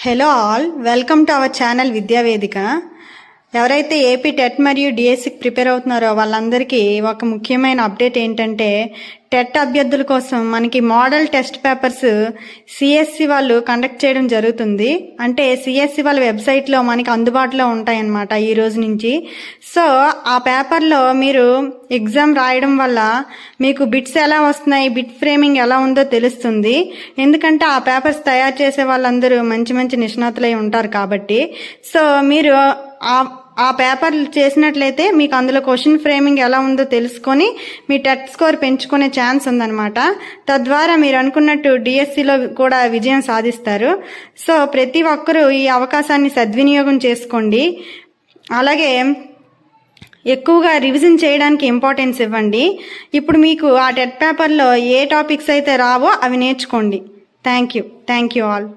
Hello all, welcome to our channel Vidyavedika. ఎవరైతే AP TET మరియు డిఎస్సికి ప్రిపేర్ అవుతున్నారో వాళ్ళందరికీ ఒక ముఖ్యమైన అప్డేట్ ఏంటంటే, టెట్ అభ్యర్థుల కోసం మనకి మోడల్ టెస్ట్ పేపర్స్ సిఎస్సి వాళ్ళు కండక్ట్ చేయడం జరుగుతుంది. అంటే సిఎస్సి వాళ్ళ వెబ్సైట్లో మనకి అందుబాటులో ఉంటాయన్నమాట ఈ రోజు నుంచి. సో ఆ పేపర్లో మీరు ఎగ్జామ్ రాయడం వల్ల మీకు బిట్స్ ఎలా వస్తున్నాయి, బిట్ ఫ్రేమింగ్ ఎలా ఉందో తెలుస్తుంది. ఎందుకంటే ఆ పేపర్స్ తయారు చేసే వాళ్ళందరూ మంచి మంచి నిష్ణాతులై ఉంటారు కాబట్టి. సో మీరు ఆ పేపర్లు చేసినట్లయితే మీకు అందులో క్వశ్చన్ ఫ్రేమింగ్ ఎలా ఉందో తెలుసుకొని మీ టెట్ స్కోర్ పెంచుకునే ఛాన్స్ ఉందన్నమాట. తద్వారా మీరు అనుకున్నట్టు డిఎస్సిలో కూడా విజయం సాధిస్తారు. సో ప్రతి ఒక్కరూ ఈ అవకాశాన్ని సద్వినియోగం చేసుకోండి. అలాగే ఎక్కువగా రివిజన్ చేయడానికి ఇంపార్టెన్స్ ఇవ్వండి. ఇప్పుడు మీకు ఆ టెట్ పేపర్లో ఏ టాపిక్స్ అయితే రావో అవి నేర్చుకోండి. Thank you all.